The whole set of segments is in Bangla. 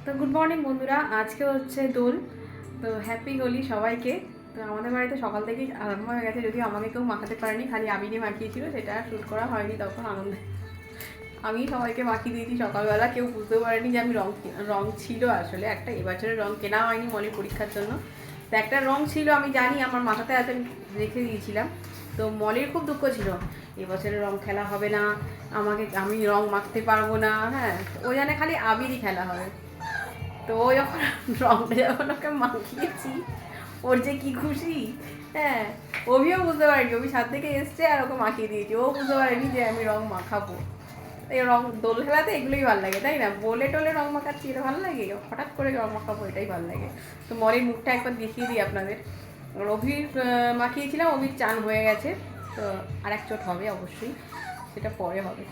তো গুড মর্নিং বন্ধুরা, আজকে হচ্ছে দোল। তো হ্যাপি হোলি সবাইকে। তো আমাদের বাড়িতে সকাল থেকেই আরম্ভ হয়ে গেছে, যদিও আমাকে কেউ মাখাতে পারেনি, খালি আবিরে মাখিয়েছিল, সেটা শ্যুট করা হয়নি তখন আনন্দে। আমি সবাইকে মাখিয়ে দিয়েছি সকালবেলা, কেউ বুঝতে পারেনি যে আমি রং ছিল আসলে একটা, এবছরের রং কেনা হয়নি মলের পরীক্ষার জন্য। তো একটা রং ছিল আমি জানি আমার মাথাতে আছে, আমি রেখে দিয়েছিলাম। তো মলের খুব দুঃখ ছিল, এবছরের রং খেলা হবে না, আমি রং মাখতে পারবো না। হ্যাঁ, ও জানে খালি আবিরই খেলা হবে। তো ও যখন রংটা যখন ওকে মাখিয়েছি, ওর যে কি খুশি। হ্যাঁ, অভিও বুঝতে পারেনি, অভি সাত থেকে এসছে আর ওকে মাখিয়ে দিয়েছি, ও বুঝতে পারেনি যে আমি রং মাখাবো। এই রং দোল খেলাতে এগুলোই ভালো লাগে, তাই না? বলে টোলে রং মাখাচ্ছি এটা ভালো লাগে, হঠাৎ করে রং মাখাবো এটাই ভালো লাগে। তো মরির মুখটা একবার দেখিয়ে দিই আপনাদের। অভির মাখিয়েছিলাম, অভির চান হয়ে গেছে। তো আর এক চোট হবে অবশ্যই, সেটা পরে হবে।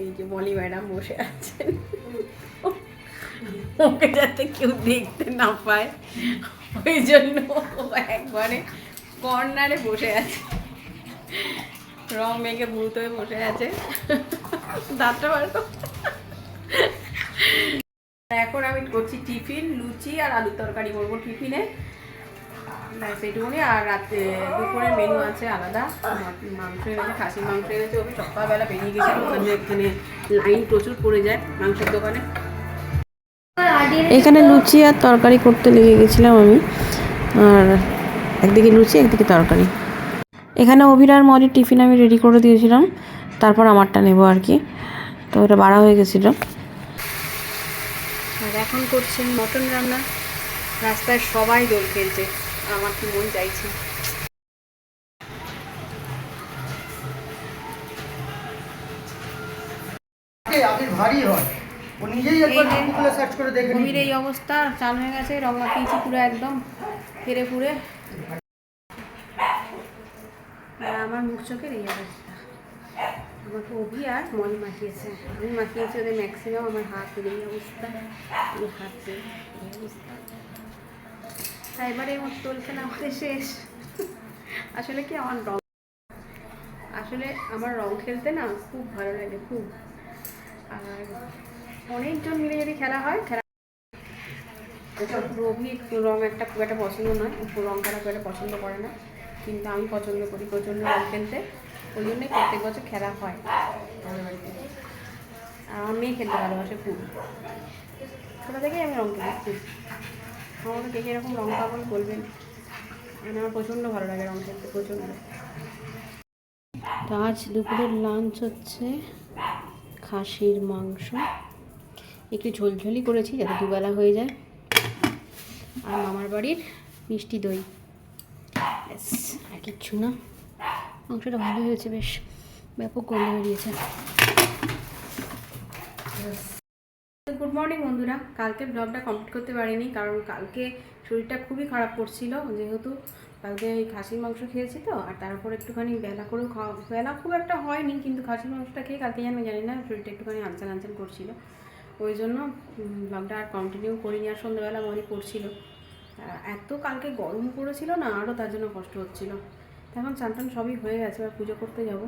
এই যে মলি ম্যাডাম বসে আছেন, ওকে যাতে কেউ দেখতে না পায় ওই জন্য একবারে কর্নারে বসে আছে, রং মেখে ভূত হয়ে বসে আছে। দাঁতটা বার। এখন আমি করছি টিফিন, লুচি আর আলুর তরকারি করবো টিফিনে, সেটুকুনি। আর রাতে দুপুরের মেনু আছে আলাদা, মাংস এনেছে, খাসির মাংস এনেছে। ওই সকালবেলা বেরিয়ে গেছে, এখানে লাইন প্রচুর পড়ে যায় মাংসের দোকানে। এখানে লুচি আর তরকারি করতে লেগে গেছিলাম আমি, আর একদিকে লুচি একদিকে তরকারি। এখানে অভিরার মজের টিফিন আমি রেডি করে দিয়েছিলাম, তারপর আমারটা নেব আর কি। তো এটা বাড়া হয়ে গেছিলো। আর এখন করছেন মটন রান্না। রাস্তায় সবাই দোল খেলছে, আমার কি মন চাইছে। ভারী হয়, ও নিজেই একবার গুগলে সার্চ করে দেখে নিন। এই অবস্থা, চান হয়ে গেছে, রং মাখিয়েছি পুরো একদম ফেরে ফুরে। আর আমার মুখ চোখের এই অবস্থা। আমাকে অভি আর মলি মাখিয়েছে, আমি মাখিয়েছি ওদের ম্যাক্সিমাম। আমার হাতের এই অবস্থা, এই হাতের এই অবস্থা। তাই এবারে আমার দোল খেলা আমাদের শেষ। আসলে কি আমার রং খেলতে না খুব ভালো লাগে, খুব। আর অনেকজন মিলে যদি খেলা হয়, রবি রং একটা খুব একটা পছন্দ নয়, রং খেলা খুব একটা পছন্দ করে না, কিন্তু আমি পছন্দ করি প্রচণ্ড রং খেলতে। ওই জন্যই প্রত্যেক বছর খেলা হয় আমাদের বাড়িতে। আর আমার মেয়ে খেলতে ভালোবাসে খুব, ছোটো থেকেই আমি রং খেলি খুব। আমাকে কে কীরকম রং পাগল বলবেন, মানে আমার প্রচণ্ড ভালো লাগে রং খেলতে, প্রচণ্ড। তো আজ দুপুরের লাঞ্চ হচ্ছে খাসির মাংস, একটু ঝোলঝোলি করেছি যাতে দুবেলা হয়ে যায়, আর মামার বাড়ির মিষ্টি দই, ব্যাস আর কিচ্ছু না। মাংসটা ভালো হয়েছে, বেশ ব্যাপক গন্ধ বেরিয়েছে। গুড মর্নিং বন্ধুরা, কালকে ব্লগটা কমপ্লিট করতে পারিনি, কারণ কালকে শরীরটা খুবই খারাপ করছিল, যেহেতু কালকে এই খাসির মাংস খেয়েছি তো। আর তারপর একটুখানি বেলা করেও বেলা খুব একটা হয়নি, কিন্তু খাসির মাংসটা খেয়ে কালকে আমি জানি না শরীরটা একটুখানি আনচান আনচান করছিল, ওই জন্য ব্লগটা আর কন্টিনিউ করিনি। আর সন্ধ্যাবেলা মনে পড়ছিল, এত কালকে গরম পড়েছিল না, আরও তার জন্য কষ্ট হচ্ছিল। এখন চান টান সবই হয়ে গেছে, আর পুজো করতে যাব।